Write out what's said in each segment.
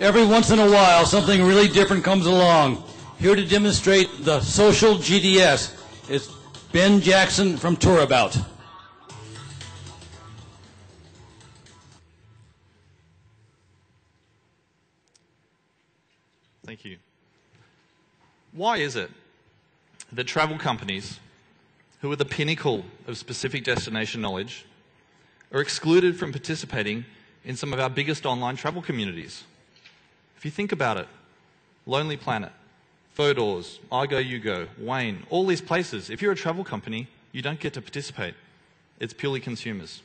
Every once in a while, something really different comes along. Here to demonstrate the social GDS is Ben Jackson from Tourabout. Thank you. Why is it that travel companies, who are the pinnacle of specific destination knowledge, are excluded from participating in some of our biggest online travel communities? If you think about it, Lonely Planet, Phodoors, I Go, You Go, Wayne, all these places, if you're a travel company, you don't get to participate. It's purely consumers.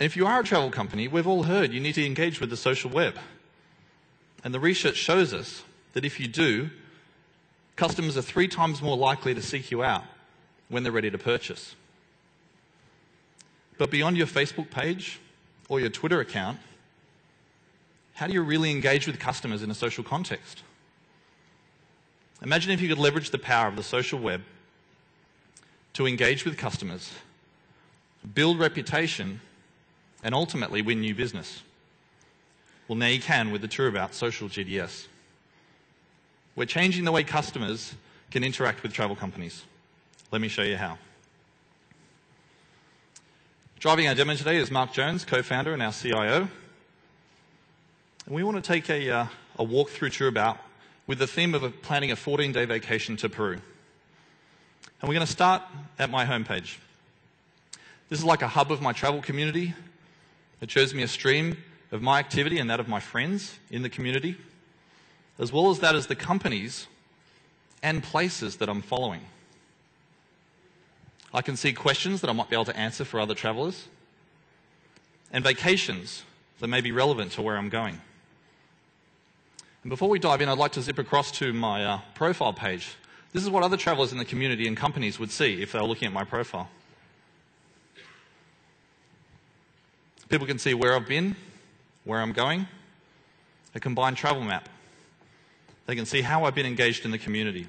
And if you are a travel company, we've all heard you need to engage with the social web. And the research shows us that if you do, customers are 3 times more likely to seek you out when they're ready to purchase. But beyond your Facebook page or your Twitter account, how do you really engage with customers in a social context? Imagine if you could leverage the power of the social web to engage with customers, build reputation, and ultimately win new business. Well, now you can with the Tourabout social GDS. We're changing the way customers can interact with travel companies. Let me show you how. Driving our demo today is Mark Jones, co-founder and our CIO. And we want to take a walk through Tourabout with the theme of planning a 14-day vacation to Peru. And we're going to start at my homepage. This is like a hub of my travel community. It shows me a stream of my activity and that of my friends in the community, as well as that as the companies and places that I'm following. I can see questions that I might be able to answer for other travelers, and vacations that may be relevant to where I'm going. And before we dive in, I'd like to zip across to my profile page. This is what other travelers in the community and companies would see if they were looking at my profile. People can see where I've been, where I'm going, a combined travel map. They can see how I've been engaged in the community.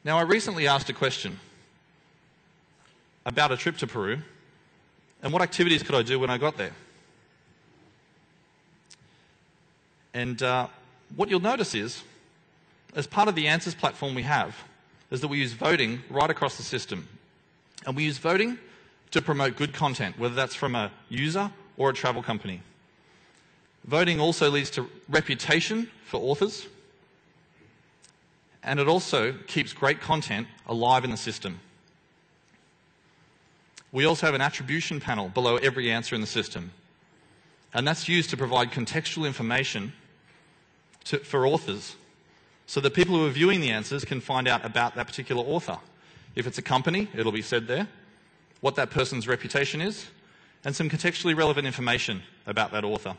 Now, I recently asked a question about a trip to Peru and what activities could I do when I got there. And what you'll notice is, as part of the answers platform we have, is that we use voting right across the system. And we use voting to promote good content, whether that's from a user or a travel company. Voting also leads to reputation for authors, and it also keeps great content alive in the system. We also have an attribution panel below every answer in the system, and that's used to provide contextual information for authors so that people who are viewing the answers can find out about that particular author. If it's a company, it'll be said there, what that person's reputation is, and some contextually relevant information about that author.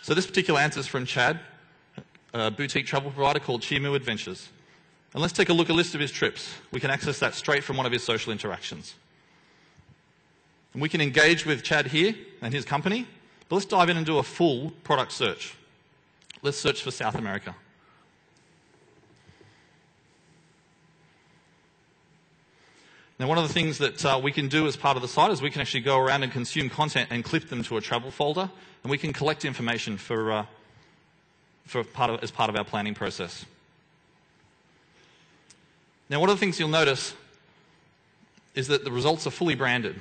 So this particular answer is from Chad, a boutique travel provider called Chimu Adventures. And let's take a look at a list of his trips. We can access that straight from one of his social interactions. And we can engage with Chad here and his company, but let's dive in and do a full product search. Let's search for South America. Now, one of the things that we can do as part of the site is we can actually go around and consume content and clip them to a travel folder, and we can collect information as part of our planning process. Now, one of the things you'll notice is that the results are fully branded.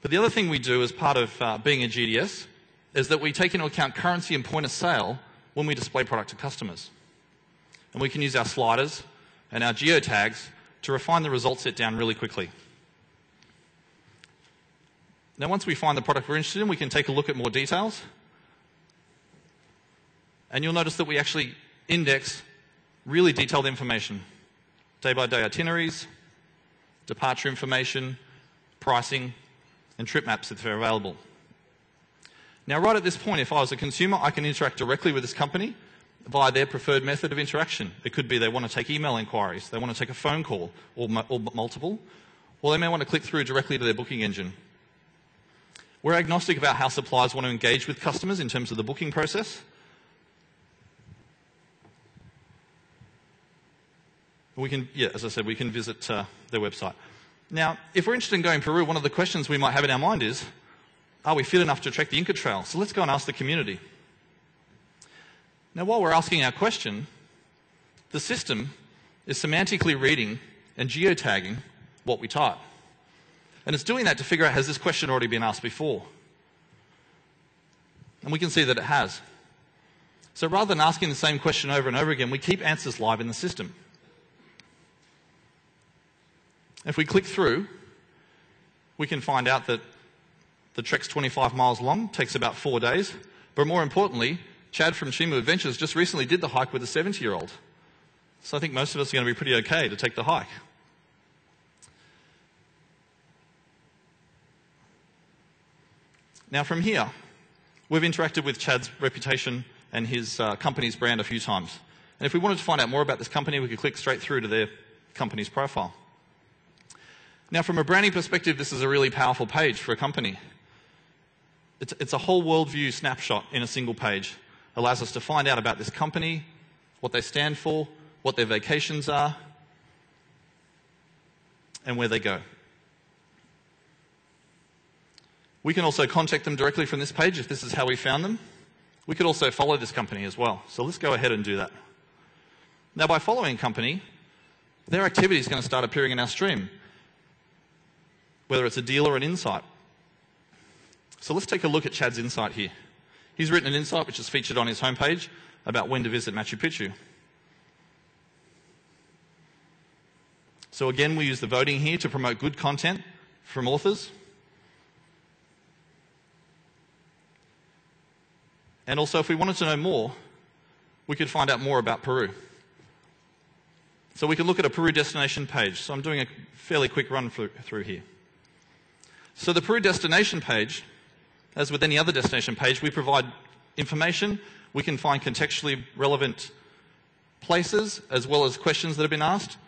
But the other thing we do as part of being a GDS is that we take into account currency and point of sale when we display product to customers. And we can use our sliders and our geotags to refine the result set down really quickly. Now, once we find the product we're interested in, we can take a look at more details. And you'll notice that we actually index really detailed information. Day-by-day itineraries, departure information, pricing, and trip maps if they're available. Now, right at this point, if I was a consumer, I can interact directly with this company via their preferred method of interaction. It could be they want to take email inquiries, they want to take a phone call, or multiple, or they may want to click through directly to their booking engine. We're agnostic about how suppliers want to engage with customers in terms of the booking process. We can, as I said, we can visit their website. Now, if we're interested in going to Peru, one of the questions we might have in our mind is, are we fit enough to trek the Inca Trail? So let's go and ask the community. Now, while we're asking our question, the system is semantically reading and geotagging what we type. And it's doing that to figure out, has this question already been asked before? And we can see that it has. So rather than asking the same question over and over again, we keep answers live in the system. If we click through, we can find out that the trek's 25 miles long, takes about 4 days. But more importantly, Chad from Chimu Adventures just recently did the hike with a 70-year-old. So I think most of us are going to be pretty okay to take the hike. Now from here, we've interacted with Chad's reputation and his company's brand a few times. And if we wanted to find out more about this company, we could click straight through to their company's profile. Now from a branding perspective, this is a really powerful page for a company. It's a whole worldview snapshot in a single page. Allows us to find out about this company, what they stand for, what their vacations are, and where they go. We can also contact them directly from this page if this is how we found them. We could also follow this company as well. So let's go ahead and do that. Now, by following a company, their activity is going to start appearing in our stream, whether it's a deal or an insight. So let's take a look at Chad's insight here. He's written an insight which is featured on his homepage about when to visit Machu Picchu. So again, we use the voting here to promote good content from authors. And also, if we wanted to know more, we could find out more about Peru. So we can look at a Peru destination page. So I'm doing a fairly quick run through here. So the Peru destination page, as with any other destination page, we provide information. We can find contextually relevant places, as well as questions that have been asked,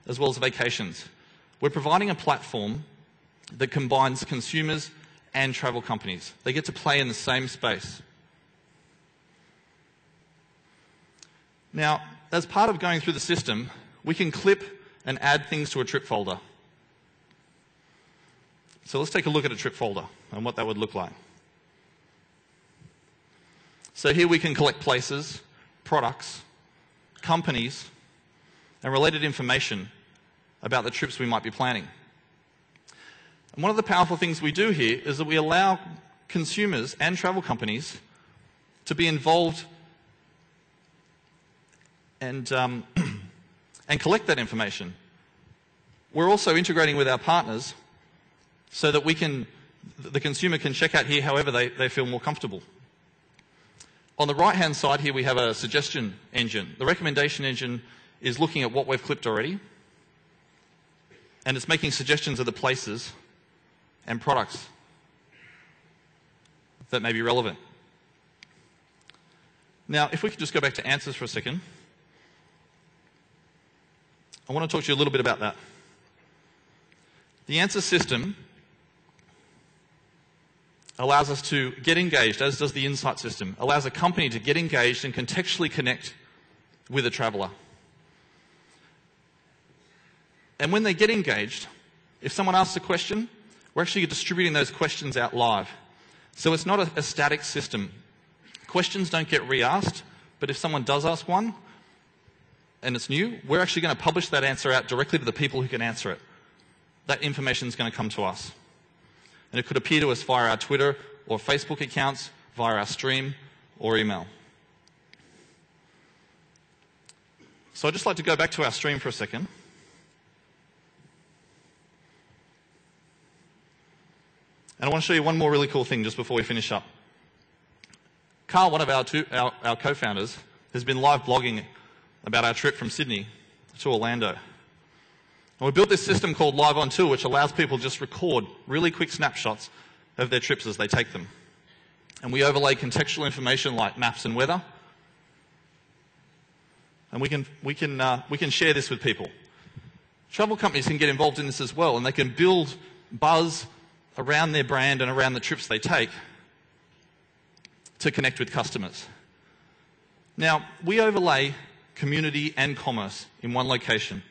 as well as vacations. We're providing a platform that combines consumers and travel companies. They get to play in the same space. Now, as part of going through the system, we can clip and add things to a trip folder. So let's take a look at a trip folder and what that would look like. So here we can collect places, products, companies, and related information about the trips we might be planning. And one of the powerful things we do here is that we allow consumers and travel companies to be involved and collect that information. We're also integrating with our partners so that the consumer can check out here however they feel more comfortable. On the right-hand side here, we have a suggestion engine. The recommendation engine is looking at what we've clipped already, and it's making suggestions of the places and products that may be relevant. Now, if we could just go back to answers for a second, I want to talk to you a little bit about that. The answer system allows us to get engaged, as does the insight system, allows a company to get engaged and contextually connect with a traveller. And when they get engaged, if someone asks a question, we're actually distributing those questions out live. So it's not a static system. Questions don't get re-asked, but if someone does ask one, and it's new, we're actually going to publish that answer out directly to the people who can answer it. That information is going to come to us. And it could appear to us via our Twitter or Facebook accounts, via our stream or email. So I'd just like to go back to our stream for a second. And I want to show you one more really cool thing just before we finish up. Carl, one of our co-founders, has been live blogging about our trip from Sydney to Orlando. And we built this system called Live on Tour, which allows people to just record really quick snapshots of their trips as they take them. And we overlay contextual information like maps and weather. And we can share this with people. Travel companies can get involved in this as well, and they can build buzz around their brand and around the trips they take to connect with customers. Now, we overlay community and commerce in one location.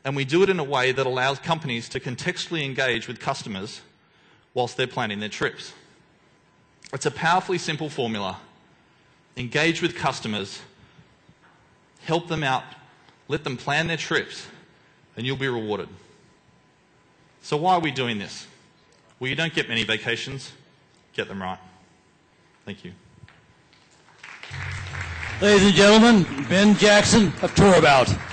And we do it in a way that allows companies to contextually engage with customers whilst they're planning their trips. It's a powerfully simple formula. Engage with customers, help them out, let them plan their trips, and you'll be rewarded. So why are we doing this? Well, you don't get many vacations. Get them right. Thank you. Ladies and gentlemen, Ben Jackson of Tourabout.